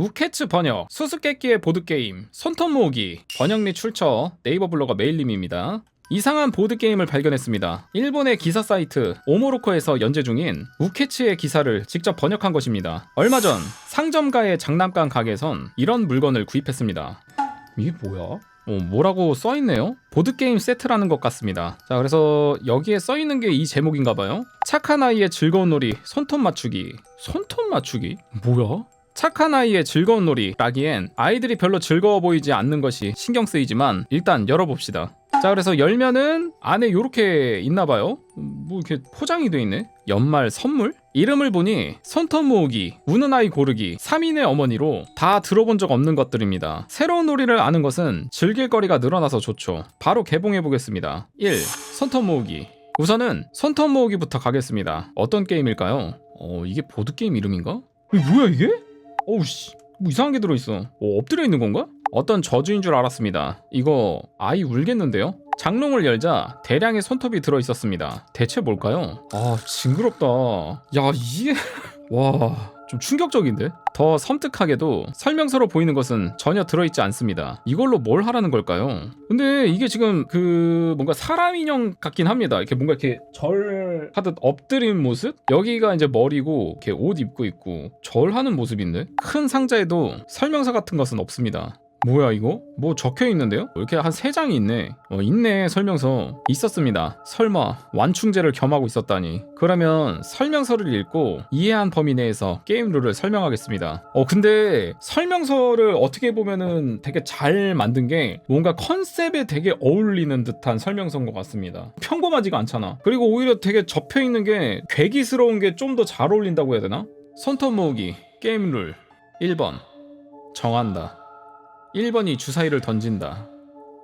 우케츠 번역, 수수께끼의 보드게임, 손톱 모으기, 번역리 출처, 네이버 블로거 메일님입니다. 이상한 보드게임을 발견했습니다. 일본의 기사 사이트 오모로코에서 연재 중인 우케츠의 기사를 직접 번역한 것입니다. 얼마 전 상점가의 장난감 가게에선 이런 물건을 구입했습니다. 이게 뭐야? 뭐라고 써있네요? 보드게임 세트라는 것 같습니다. 자, 그래서 여기에 써있는 게 이 제목인가봐요. 착한 아이의 즐거운 놀이, 손톱 맞추기. 손톱 맞추기? 뭐야? 착한 아이의 즐거운 놀이 라기엔 아이들이 별로 즐거워 보이지 않는 것이 신경 쓰이지만 일단 열어봅시다. 자, 그래서 열면은 안에 요렇게 있나봐요. 뭐 이렇게 포장이 돼 있네. 연말 선물? 이름을 보니 손톱 모으기, 우는 아이 고르기, 3인의 어머니로 다 들어본 적 없는 것들입니다. 새로운 놀이를 아는 것은 즐길 거리가 늘어나서 좋죠. 바로 개봉해보겠습니다. 1. 손톱 모으기. 우선은 손톱 모으기부터 가겠습니다. 어떤 게임일까요? 이게 보드게임 이름인가? 이게 뭐야 이게? 어우씨, 뭐 이상한 게 들어있어. 엎드려 있는 건가? 어떤 저주인 줄 알았습니다. 이거 아이 울겠는데요? 장롱을 열자 대량의 손톱이 들어있었습니다. 대체 뭘까요? 징그럽다. 야, 이게 와, 좀 충격적인데? 더 섬뜩하게도 설명서로 보이는 것은 전혀 들어있지 않습니다. 이걸로 뭘 하라는 걸까요? 근데 이게 지금 뭔가 사람 인형 같긴 합니다. 이렇게 뭔가 이렇게 절하듯 엎드린 모습? 여기가 이제 머리고 이렇게 옷 입고 있고 절하는 모습인데? 큰 상자에도 설명서 같은 것은 없습니다. 뭐야 이거? 뭐 적혀 있는데요? 이렇게 한 3장이 있네. 있네, 설명서. 있었습니다. 설마 완충제를 겸하고 있었다니. 그러면 설명서를 읽고 이해한 범위 내에서 게임 룰을 설명하겠습니다. 근데 설명서를 어떻게 보면은 되게 잘 만든 게 뭔가 컨셉에 되게 어울리는 듯한 설명서인 것 같습니다. 평범하지가 않잖아. 그리고 오히려 되게 접혀 있는 게 괴기스러운 게 좀 더 잘 어울린다고 해야 되나? 손톱 모으기 게임 룰 1번 정한다. 1번이 주사위를 던진다.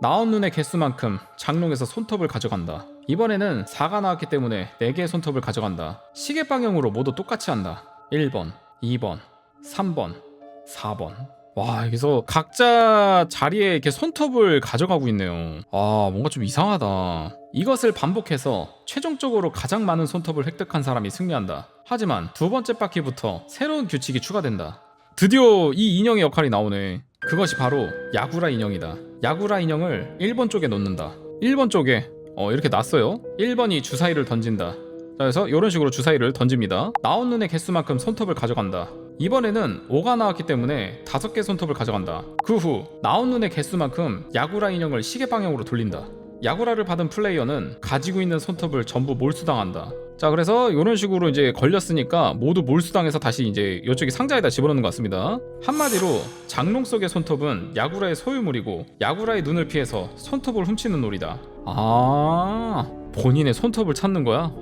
나온 눈의 개수만큼 장롱에서 손톱을 가져간다. 이번에는 4가 나왔기 때문에 4개의 손톱을 가져간다. 시계 방향으로 모두 똑같이 한다. 1번, 2번, 3번, 4번. 와, 여기서 각자 자리에 이렇게 손톱을 가져가고 있네요. 뭔가 좀 이상하다. 이것을 반복해서 최종적으로 가장 많은 손톱을 획득한 사람이 승리한다. 하지만 두 번째 바퀴부터 새로운 규칙이 추가된다. 드디어 이 인형의 역할이 나오네. 그것이 바로 야구라 인형이다. 야구라 인형을 1번 쪽에 놓는다. 1번 쪽에 이렇게 놨어요. 1번이 주사위를 던진다. 자, 그래서 이런 식으로 주사위를 던집니다. 나온 눈의 개수만큼 손톱을 가져간다. 이번에는 5가 나왔기 때문에 5개 손톱을 가져간다. 그 후 나온 눈의 개수만큼 야구라 인형을 시계 방향으로 돌린다. 야구라를 받은 플레이어는 가지고 있는 손톱을 전부 몰수당한다. 자, 그래서 이런 식으로 이제 걸렸으니까 모두 몰수당해서 다시 이제 이쪽에 상자에다 집어넣는 것 같습니다. 한마디로 장롱 속의 손톱은 야구라의 소유물이고 야구라의 눈을 피해서 손톱을 훔치는 놀이다. 본인의 손톱을 찾는 거야?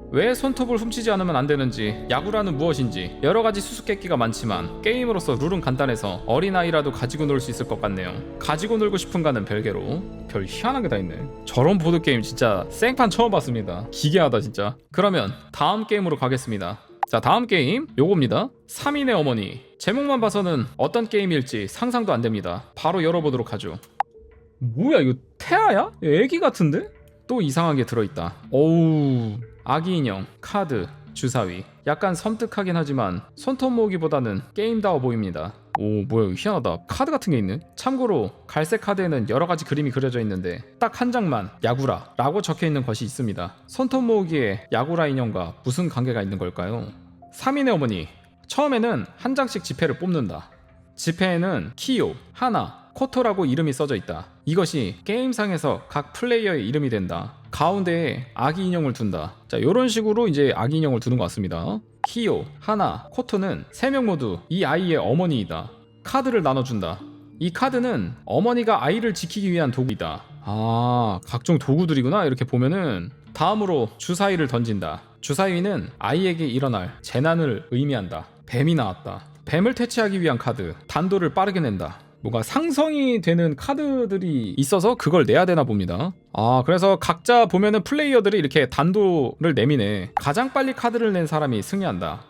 왜 손톱을 훔치지 않으면 안 되는지, 야구라는 무엇인지 여러 가지 수수께끼가 많지만 게임으로서 룰은 간단해서 어린아이라도 가지고 놀 수 있을 것 같네요. 가지고 놀고 싶은가는 별개로. 별 희한한 게 다 있네. 저런 보드게임 진짜 생판 처음 봤습니다. 기괴하다 진짜. 그러면 다음 게임으로 가겠습니다. 자, 다음 게임 요겁니다. 3인의 어머니. 제목만 봐서는 어떤 게임일지 상상도 안 됩니다. 바로 열어보도록 하죠. 뭐야 이거, 태아야? 애기 같은데? 또 이상한 게 들어있다. 아기 인형, 카드, 주사위. 약간 섬뜩하긴 하지만 손톱 모으기보다는 게임다워 보입니다. 뭐야, 희한하다. 카드 같은 게 있네. 참고로 갈색 카드에는 여러 가지 그림이 그려져 있는데 딱 한 장만 야구라 라고 적혀 있는 것이 있습니다. 손톱 모으기에 야구라 인형과 무슨 관계가 있는 걸까요? 3인의 어머니. 처음에는 한 장씩 지폐를 뽑는다. 지폐에는 키요, 하나, 코토라고 이름이 써져 있다. 이것이 게임상에서 각 플레이어의 이름이 된다. 가운데에 아기 인형을 둔다. 자, 이런 식으로 이제 아기 인형을 두는 것 같습니다. 키요, 하나, 코토는 3명 모두 이 아이의 어머니이다. 카드를 나눠준다. 이 카드는 어머니가 아이를 지키기 위한 도구이다. 각종 도구들이구나. 이렇게 보면은. 다음으로 주사위를 던진다. 주사위는 아이에게 일어날 재난을 의미한다. 뱀이 나왔다. 뱀을 퇴치하기 위한 카드. 단도를 빠르게 낸다. 뭔가 상성이 되는 카드들이 있어서 그걸 내야 되나 봅니다. 그래서 각자 보면은 플레이어들이 이렇게 단도를 내미네. 가장 빨리 카드를 낸 사람이 승리한다.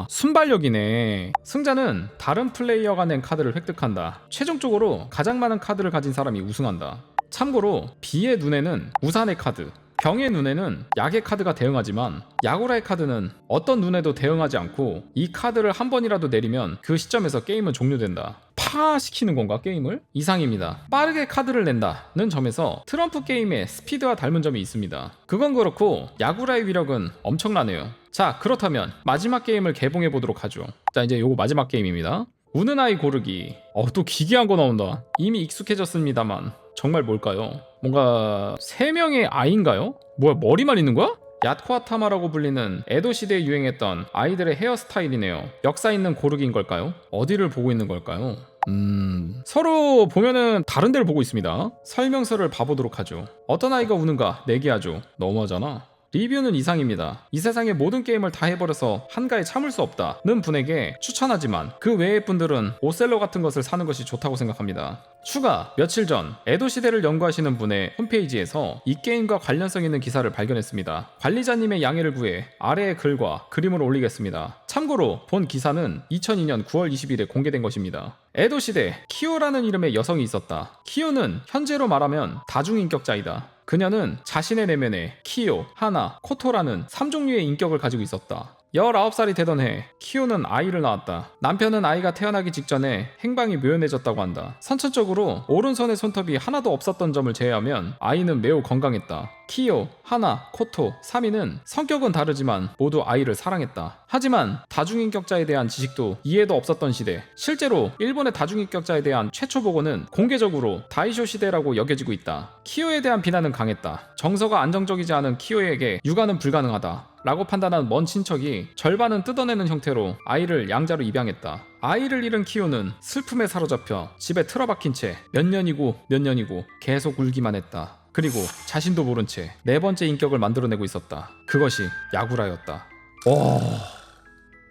순발력이네. 승자는 다른 플레이어가 낸 카드를 획득한다. 최종적으로 가장 많은 카드를 가진 사람이 우승한다. 참고로 B의 눈에는 우산의 카드, 병의 눈에는 약의 카드가 대응하지만 야구라의 카드는 어떤 눈에도 대응하지 않고 이 카드를 한 번이라도 내리면 그 시점에서 게임은 종료된다. 파시키는 건가 게임을? 이상입니다. 빠르게 카드를 낸다는 점에서 트럼프 게임의 스피드와 닮은 점이 있습니다. 그건 그렇고 야구라의 위력은 엄청나네요. 자, 그렇다면 마지막 게임을 개봉해 보도록 하죠. 자, 이제 요거 마지막 게임입니다. 우는 아이 고르기. 또 기괴한 거 나온다. 이미 익숙해졌습니다만 정말 뭘까요? 뭔가 3명의 아이인가요? 뭐야, 머리만 있는 거야? 얏코아타마라고 불리는 에도 시대에 유행했던 아이들의 헤어스타일이네요. 역사 있는 고르기인 걸까요? 어디를 보고 있는 걸까요? 서로 보면은 다른 데를 보고 있습니다. 설명서를 봐보도록 하죠. 어떤 아이가 우는가 내기하죠. 너무하잖아. 리뷰는 이상입니다. 이 세상의 모든 게임을 다 해버려서 한가에 참을 수 없다는 분에게 추천하지만 그 외의 분들은 오셀로 같은 것을 사는 것이 좋다고 생각합니다. 추가, 며칠 전 에도 시대를 연구하시는 분의 홈페이지에서 이 게임과 관련성 있는 기사를 발견했습니다. 관리자님의 양해를 구해 아래의 글과 그림을 올리겠습니다. 참고로 본 기사는 2002년 9월 20일에 공개된 것입니다. 에도 시대 키오라는 이름의 여성이 있었다. 키오는 현재로 말하면 다중인격자이다. 그녀는 자신의 내면에 키오, 하나, 코토라는 3종류의 인격을 가지고 있었다. 19살이 되던 해 키오는 아이를 낳았다. 남편은 아이가 태어나기 직전에 행방이 묘연해졌다고 한다. 선천적으로 오른손의 손톱이 하나도 없었던 점을 제외하면 아이는 매우 건강했다. 키오, 하나, 코토, 3인은 성격은 다르지만 모두 아이를 사랑했다. 하지만 다중인격자에 대한 지식도 이해도 없었던 시대. 실제로 일본의 다중인격자에 대한 최초 보고는 공개적으로 다이쇼 시대라고 여겨지고 있다. 키오에 대한 비난은 강했다. 정서가 안정적이지 않은 키오에게 육아는 불가능하다 라고 판단한 먼 친척이 절반은 뜯어내는 형태로 아이를 양자로 입양했다. 아이를 잃은 키오는 슬픔에 사로잡혀 집에 틀어박힌 채 몇 년이고 계속 울기만 했다. 그리고 자신도 모른 채 4번째 인격을 만들어내고 있었다. 그것이 야구라였다.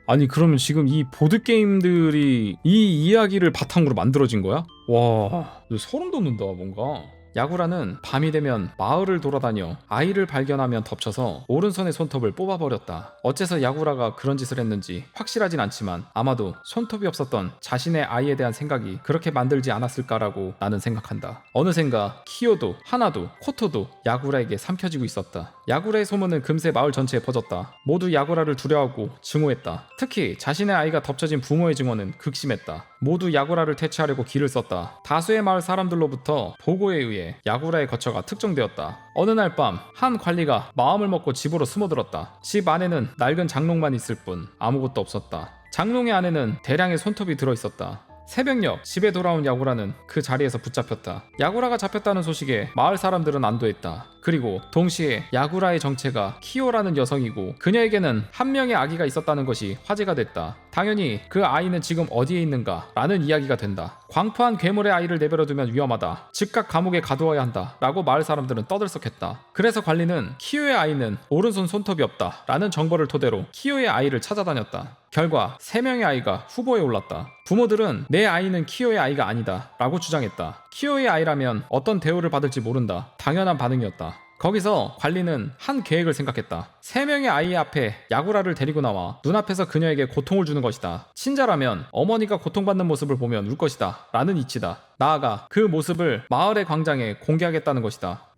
아니, 그러면 지금 이 보드게임들이 이 이야기를 바탕으로 만들어진 거야? 와, 소름 돋는다 뭔가. 야구라는 밤이 되면 마을을 돌아다녀 아이를 발견하면 덮쳐서 오른손의 손톱을 뽑아버렸다. 어째서 야구라가 그런 짓을 했는지 확실하진 않지만 아마도 손톱이 없었던 자신의 아이에 대한 생각이 그렇게 만들지 않았을까라고 나는 생각한다. 어느샌가 키오도, 하나도, 코토도 야구라에게 삼켜지고 있었다. 야구라의 소문은 금세 마을 전체에 퍼졌다. 모두 야구라를 두려워하고 증오했다. 특히 자신의 아이가 덮쳐진 부모의 증오는 극심했다. 모두 야구라를 퇴치하려고 길을 썼다. 다수의 마을 사람들로부터 보고에 의해 야구라의 거처가 특정되었다. 어느 날 밤 한 관리가 마음을 먹고 집으로 숨어들었다. 집 안에는 낡은 장롱만 있을 뿐 아무것도 없었다. 장롱의 안에는 대량의 손톱이 들어있었다. 새벽녘 집에 돌아온 야구라는 그 자리에서 붙잡혔다. 야구라가 잡혔다는 소식에 마을 사람들은 안도했다. 그리고 동시에 야구라의 정체가 키오라는 여성이고 그녀에게는 한 명의 아기가 있었다는 것이 화제가 됐다. 당연히 그 아이는 지금 어디에 있는가 라는 이야기가 된다. 광포한 괴물의 아이를 내버려두면 위험하다. 즉각 감옥에 가두어야 한다 라고 마을 사람들은 떠들썩했다. 그래서 관리는 키오의 아이는 오른손 손톱이 없다 라는 정보를 토대로 키오의 아이를 찾아다녔다. 결과 3명의 아이가 후보에 올랐다. 부모들은 내 아이는 키오의 아이가 아니다 라고 주장했다. 키오의 아이라면 어떤 대우를 받을지 모른다. 당연한 반응이었다. 거기서 관리는 한 계획을 생각했다. 3명의 아이 앞에 야구라를 데리고 나와 눈앞에서 그녀에게 고통을 주는 것이다. 친자라면 어머니가 고통받는 모습을 보면 울 것이다 라는 이치다. 나아가 그 모습을 마을의 광장에 공개하겠다는 것이다.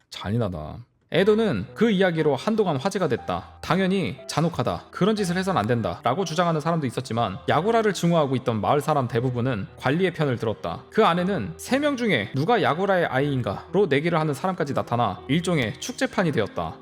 잔인하다. 에도는 그 이야기로 한동안 화제가 됐다. 당연히 잔혹하다. 그런 짓을 해선 안 된다 라고 주장하는 사람도 있었지만 야구라를 증오하고 있던 마을 사람 대부분은 관리의 편을 들었다. 그 안에는 3명 중에 누가 야구라의 아이인가로 내기를 하는 사람까지 나타나 일종의 축제판이 되었다.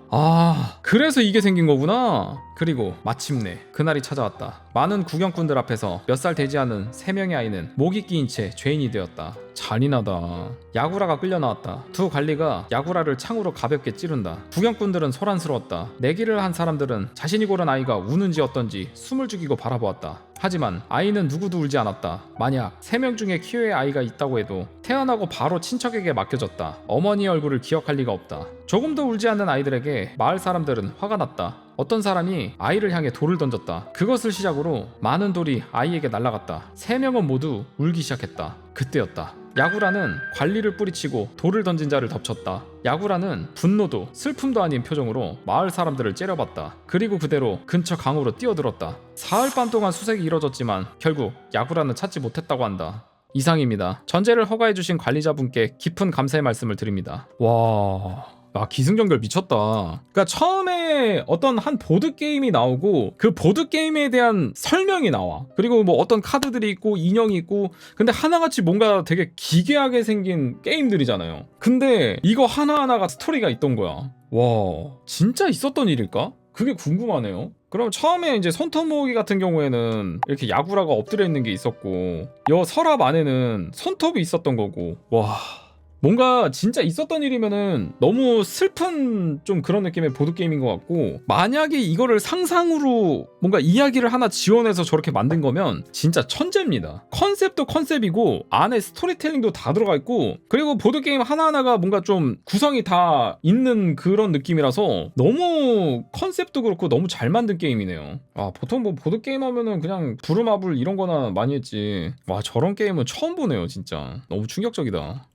그래서 이게 생긴 거구나. 그리고 마침내 그날이 찾아왔다. 많은 구경꾼들 앞에서 몇 살 되지 않은 3명의 아이는 목이 끼인 채 죄인이 되었다. 잔인하다. 야구라가 끌려 나왔다. 두 관리가 야구라를 창으로 가볍게 찌른다. 구경꾼들은 소란스러웠다. 내기를 한 사람들은 자신이 고른 아이가 우는지 어떤지 숨을 죽이고 바라보았다. 하지만 아이는 누구도 울지 않았다. 만약 3명 중에 키오의 아이가 있다고 해도 태어나고 바로 친척에게 맡겨졌다. 어머니의 얼굴을 기억할 리가 없다. 조금도 울지 않는 아이들에게 마을 사람들은 화가 났다. 어떤 사람이 아이를 향해 돌을 던졌다. 그것을 시작으로 많은 돌이 아이에게 날아갔다. 3명은 모두 울기 시작했다. 그때였다. 야구라는 관리를 뿌리치고 돌을 던진 자를 덮쳤다. 야구라는 분노도 슬픔도 아닌 표정으로 마을 사람들을 째려봤다. 그리고 그대로 근처 강으로 뛰어들었다. 사흘 밤 동안 수색이 이뤄졌지만 결국 야구라는 찾지 못했다고 한다. 이상입니다. 전제를 허가해주신 관리자분께 깊은 감사의 말씀을 드립니다. 와... 아, 기승전결 미쳤다. 그러니까 처음에 어떤 한 보드게임이 나오고 그 보드게임에 대한 설명이 나와. 그리고 뭐 어떤 카드들이 있고 인형이 있고 근데 하나같이 뭔가 되게 기괴하게 생긴 게임들이잖아요. 근데 이거 하나하나가 스토리가 있던 거야. 와, 진짜 있었던 일일까? 그게 궁금하네요. 그럼 처음에 이제 손톱 모으기 같은 경우에는 이렇게 야구라가 엎드려 있는 게 있었고 여 서랍 안에는 손톱이 있었던 거고 와, 뭔가 진짜 있었던 일이면은 너무 슬픈 좀 그런 느낌의 보드게임인 것 같고 만약에 이거를 상상으로 뭔가 이야기를 하나 지원해서 저렇게 만든 거면 진짜 천재입니다. 컨셉도 컨셉이고 안에 스토리텔링도 다 들어가 있고 그리고 보드게임 하나하나가 뭔가 좀 구성이 다 있는 그런 느낌이라서 너무 컨셉도 그렇고 너무 잘 만든 게임이네요. 아, 보통 뭐 보드게임 하면은 그냥 부루마블 이런 거나 많이 했지 와, 저런 게임은 처음 보네요. 진짜 너무 충격적이다.